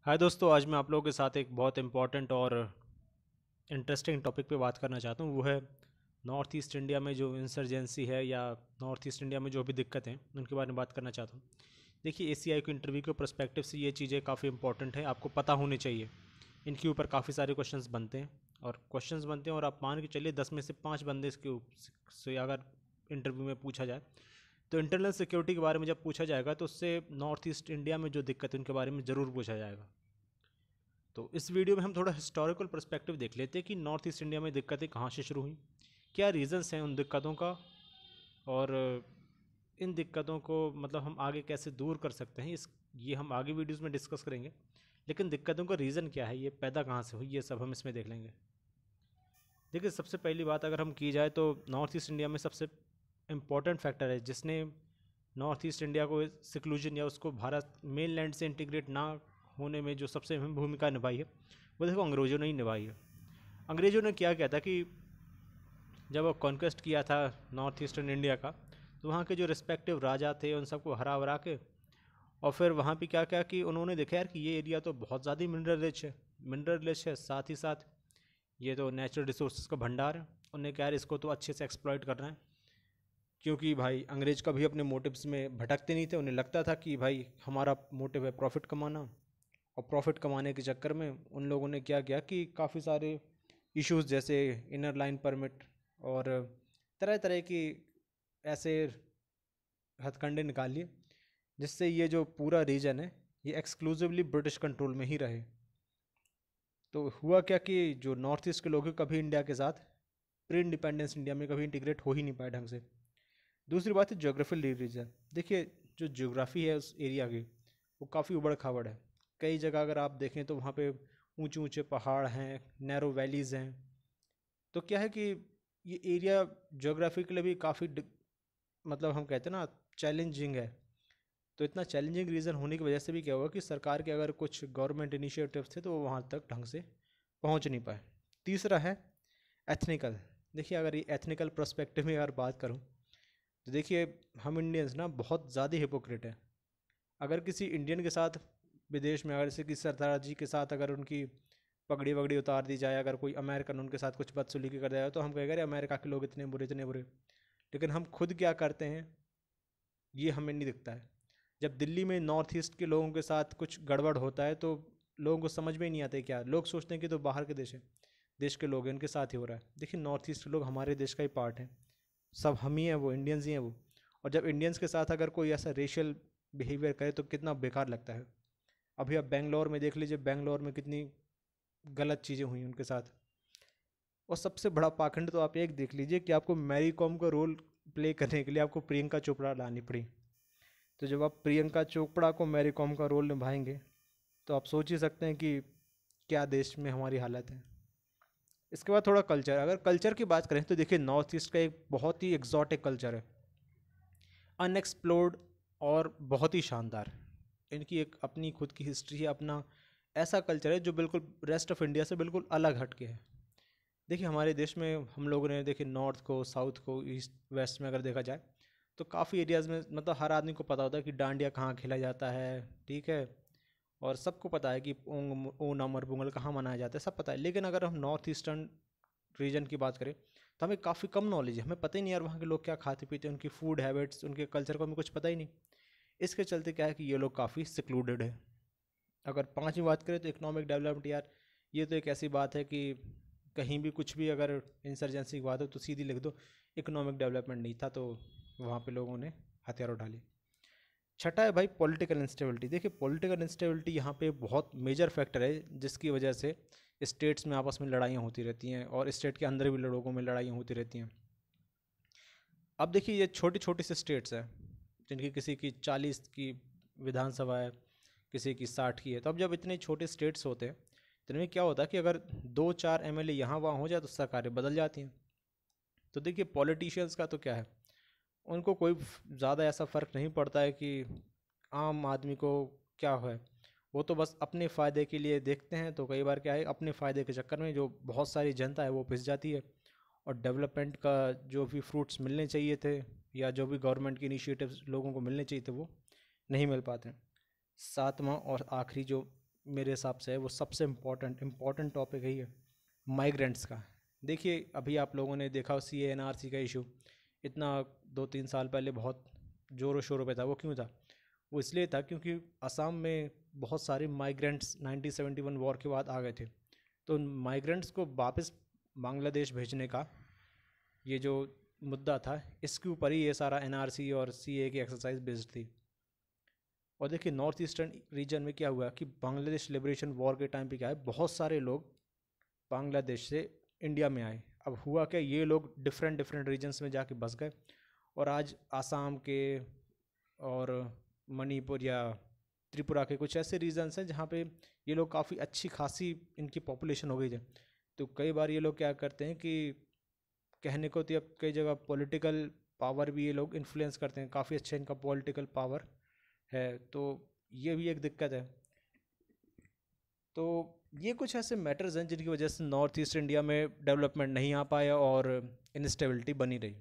हाय दोस्तों, आज मैं आप लोगों के साथ एक बहुत इम्पॉर्टेंट और इंटरेस्टिंग टॉपिक पे बात करना चाहता हूँ। वो है नॉर्थ ईस्ट इंडिया में जो इंसर्जेंसी है या नॉर्थ ईस्ट इंडिया में जो भी दिक्कतें हैं उनके बारे में बात करना चाहता हूँ। देखिए, एसीआई को इंटरव्यू के पर्सपेक्टिव से ये चीज़ें काफ़ी इंपॉर्टेंट है, आपको पता होनी चाहिए। इनके ऊपर काफ़ी सारे क्वेश्चंस बनते हैं और आप मान के चलिए 10 में से 5 बंदे से अगर इंटरव्यू में पूछा जाए तो इंटरनल सिक्योरिटी के बारे में जब पूछा जाएगा तो उससे नॉर्थ ईस्ट इंडिया में जो दिक्कत है उनके बारे में ज़रूर पूछा जाएगा। तो इस वीडियो में हम थोड़ा हिस्टोरिकल पर्सपेक्टिव देख लेते हैं कि नॉर्थ ईस्ट इंडिया में दिक्कतें कहाँ से शुरू हुई, क्या रीज़न्स हैं उन दिक्कतों का, और इन दिक्कतों को मतलब हम आगे कैसे दूर कर सकते हैं। इस ये हम आगे वीडियोस में डिस्कस करेंगे, लेकिन दिक्कतों का रीज़न क्या है, ये पैदा कहाँ से हुई, ये सब हम इसमें देख लेंगे। देखिए, सबसे पहली बात अगर हम की जाए तो नॉर्थ ईस्ट इंडिया में सबसे इम्पॉर्टेंट फैक्टर है जिसने नॉर्थ ईस्ट इंडिया को सिक्लूजन या उसको भारत मेन लैंड से इंटीग्रेट ना होने में जो सबसे अहम भूमिका निभाई है, वो देखो अंग्रेज़ों ने ही निभाई है। अंग्रेज़ों ने क्या किया था कि जब वो कॉन्क्वेस्ट किया था नॉर्थ ईस्टर्न इंडिया का, तो वहाँ के जो रिस्पेक्टिव राजा थे उन सबको हरा भरा के, और फिर वहाँ पे क्या क्या कि उन्होंने देखा यार कि ये एरिया तो बहुत ज़्यादा मिनरल रिच है, साथ ही साथ ये तो नेचुरल रिसोर्सेज का भंडार है। उन्हें क्या यार इसको तो अच्छे से एक्सप्लॉइट करना है, क्योंकि भाई अंग्रेज कभी अपने मोटिव्स में भटकते नहीं थे। उन्हें लगता था कि भाई हमारा मोटिव है प्रॉफिट कमाना, और प्रॉफिट कमाने के चक्कर में उन लोगों ने क्या किया कि काफ़ी सारे इश्यूज जैसे इनर लाइन परमिट और तरह तरह की ऐसे हथकंडे निकाल लिए, जिससे ये जो पूरा रीजन है ये एक्सक्लूसिवली ब्रिटिश कंट्रोल में ही रहे। तो हुआ क्या कि जो नॉर्थ ईस्ट के लोग हैं कभी इंडिया के साथ प्री इंडिपेंडेंस इंडिया में कभी इंटीग्रेट हो ही नहीं पाए ढंग से। दूसरी बात है ज्योग्राफिकल रीजन। देखिए, जो ज्योग्राफी है उस एरिया की वो काफ़ी उबड़ खाबड़ है। कई जगह अगर आप देखें तो वहाँ पे ऊंचे ऊंचे पहाड़ हैं, नैरो वैलीज़ हैं। तो क्या है कि ये एरिया ज्योग्राफी के लिए भी काफ़ी मतलब हम कहते हैं ना चैलेंजिंग है। तो इतना चैलेंजिंग रीज़न होने की वजह से भी क्या हुआ कि सरकार के अगर कुछ गवर्नमेंट इनिशिएटिव थे तो वो वहाँ तक ढंग से पहुँच नहीं पाए। तीसरा है एथनिकल। देखिए, अगर ये एथनिकल पर्सपेक्टिव में अगर बात करूँ तो देखिए, हम इंडियंस ना बहुत ज़्यादा हिपोक्रेट हैं। अगर किसी इंडियन के साथ विदेश में, अगर जैसे किसी सरदार जी के साथ अगर उनकी पगड़ी वगड़ी उतार दी जाए, अगर कोई अमेरिकन उनके साथ कुछ बदसलूकी कर दिया जाए, तो हम कहेंगे अरे अमेरिका के लोग इतने बुरे। लेकिन हम खुद क्या करते हैं ये हमें नहीं दिखता है। जब दिल्ली में नॉर्थ ईस्ट के लोगों के साथ कुछ गड़बड़ होता है तो लोगों को समझ में ही नहीं आता है, क्या लोग सोचते हैं कि तो बाहर के देश के लोग हैं, उनके साथ ही हो रहा है। देखिए, नॉर्थ ईस्ट के लोग हमारे देश का ही पार्ट हैं, सब हम ही हैं, वो इंडियंस ही हैं वो। और जब इंडियंस के साथ अगर कोई ऐसा रेशियल बिहेवियर करे तो कितना बेकार लगता है। अभी आप बेंगलोर में देख लीजिए, बेंगलोर में कितनी गलत चीज़ें हुई उनके साथ। और सबसे बड़ा पाखंड तो आप एक देख लीजिए कि आपको मैरी कॉम का रोल प्ले करने के लिए आपको प्रियंका चोपड़ा लानी पड़ी। तो जब आप प्रियंका चोपड़ा को मैरी कॉम का रोल निभाएंगे तो आप सोच ही सकते हैं कि क्या देश में हमारी हालत है। इसके बाद थोड़ा कल्चर, अगर कल्चर की बात करें तो देखिए, नॉर्थ ईस्ट का एक बहुत ही एग्जॉटिक कल्चर है, अनएक्सप्लोर्ड और बहुत ही शानदार। इनकी एक अपनी खुद की हिस्ट्री है, अपना ऐसा कल्चर है जो बिल्कुल रेस्ट ऑफ इंडिया से बिल्कुल अलग हटके है। देखिए, हमारे देश में हम लोगों ने देखिए नॉर्थ को, साउथ को, ईस्ट वेस्ट में अगर देखा जाए तो काफ़ी एरियाज़ में मतलब हर आदमी को पता होता है कि डांडिया कहाँ खेला जाता है, ठीक है। और सबको पता है कि ओणम और पोंगल कहाँ मनाया जाता है, सब पता है। लेकिन अगर हम नॉर्थ ईस्टर्न रीजन की बात करें तो हमें काफ़ी कम नॉलेज है, हमें पता ही नहीं यार वहाँ के लोग क्या खाते पीते हैं, उनकी फूड हैबिट्स, उनके कल्चर को हमें कुछ पता ही नहीं। इसके चलते क्या है कि ये लोग काफ़ी सिक्लूडेड है। अगर पांचवी बात करें तो इकोनॉमिक डेवलपमेंट, यार ये तो एक ऐसी बात है कि कहीं भी कुछ भी अगर इंसर्जेंसी की बात हो तो सीधी लिख दो इकोनॉमिक डेवलपमेंट नहीं था, तो वहाँ पे लोगों ने हथियार उठा लिए। छठा है भाई पॉलिटिकल इंस्टेबिलिटी। देखिए, पॉलिटिकल इंस्टेबिलिटी यहाँ पे बहुत मेजर फैक्टर है जिसकी वजह से स्टेट्स में आपस में लड़ाइयाँ होती रहती हैं और स्टेट के अंदर भी लोगों में लड़ाइयाँ होती रहती हैं। अब देखिए, ये छोटी छोटी सी स्टेट्स हैं जिनकी किसी की 40 की विधानसभा है, किसी की 60 की है। तो अब जब इतने छोटे स्टेट्स होते हैं तो इनमें क्या होता है कि अगर 2-4 एमएलए यहाँ वहाँ हो जाए तो सरकारें बदल जाती हैं। तो देखिए, पॉलिटिशियंस का तो क्या है, उनको कोई ज़्यादा ऐसा फ़र्क नहीं पड़ता है कि आम आदमी को क्या है। वो तो बस अपने फ़ायदे के लिए देखते हैं। तो कई बार क्या है, अपने फ़ायदे के चक्कर में जो बहुत सारी जनता है वो पिस जाती है, और डेवलपमेंट का जो भी फ्रूट्स मिलने चाहिए थे या जो भी गवर्नमेंट के इनिशिएटिव्स लोगों को मिलने चाहिए थे वो नहीं मिल पाते। सातवां और आखिरी जो मेरे हिसाब से है वो सबसे इम्पॉर्टेंट टॉपिक है ये माइग्रेंट्स का। देखिए अभी आप लोगों ने देखा CA/NRC का इशू इतना 2-3 साल पहले बहुत ज़ोरों शोरों पे था। वो क्यों था? वो इसलिए था क्योंकि असम में बहुत सारे माइग्रेंट्स 1971 वॉर के बाद आ गए थे। तो उन माइग्रेंट्स को वापस बांग्लादेश भेजने का ये जो मुद्दा था, इसके ऊपर ही ये सारा NRC और CA की एक्सरसाइज बेस्ड थी। और देखिए नॉर्थ ईस्टर्न रीजन में क्या हुआ कि बांग्लादेश लिबरेशन वॉर के टाइम पे क्या है, बहुत सारे लोग बांग्लादेश से इंडिया में आए। अब हुआ क्या, ये लोग डिफरेंट डिफरेंट रीजन्स में जाके बस गए और आज आसाम के और मणिपुर या त्रिपुरा के कुछ ऐसे रीजन्स हैं जहाँ पे ये लोग काफ़ी अच्छी खासी इनकी पॉपुलेशन हो गई है। तो कई बार ये लोग क्या करते हैं कि कहने को तो अब कई जगह पॉलिटिकल पावर भी ये लोग इन्फ्लुएंस करते हैं, काफ़ी अच्छा इनका पॉलिटिकल पावर है। तो ये भी एक दिक्कत है। तो ये कुछ ऐसे मैटर्स हैं जिनकी वजह से नॉर्थ ईस्ट इंडिया में डेवलपमेंट नहीं आ पाया और इनस्टेबिलिटी बनी रही।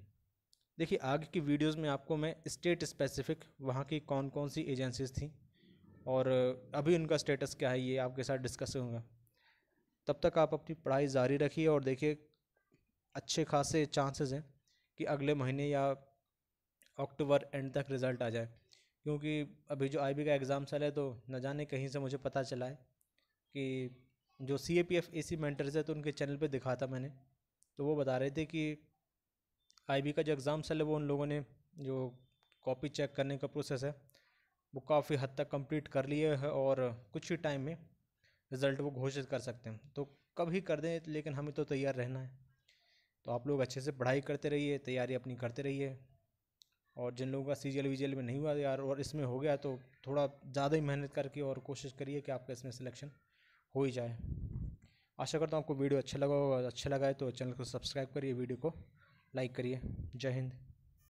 देखिए आगे की वीडियोस में आपको मैं स्टेट स्पेसिफिक वहाँ की कौन कौन सी एजेंसीज थी और अभी उनका स्टेटस क्या है ये आपके साथ डिस्कस होगा। तब तक आप अपनी पढ़ाई जारी रखिए और देखिए अच्छे खासे चांसेस हैं कि अगले महीने या अक्टूबर एंड तक रिज़ल्ट आ जाए। क्योंकि अभी जो IB का एग्ज़ाम चल है तो न जाने कहीं से मुझे पता चला है कि जो CAPF AC मेंटर्स है तो उनके चैनल पे दिखा था मैंने, तो वो बता रहे थे कि IB का जो एग्ज़ाम चल है वो उन लोगों ने जो कॉपी चेक करने का प्रोसेस है वो काफ़ी हद तक कंप्लीट कर लिए है और कुछ ही टाइम में रिज़ल्ट वो घोषित कर सकते हैं। तो कभी कर दें, लेकिन हमें तो तैयार रहना है। तो आप लोग अच्छे से पढ़ाई करते रहिए, तैयारी अपनी करते रहिए। और जिन लोगों का CGL में नहीं हुआ यार और इसमें हो गया तो थोड़ा ज़्यादा ही मेहनत करके और कोशिश करिए कि आपका इसमें सिलेक्शन हो ही जाए। आशा करता हूँ आपको वीडियो अच्छा लगा होगा। अच्छा लगा है तो चैनल को सब्सक्राइब करिए, वीडियो को लाइक करिए। जय हिंद।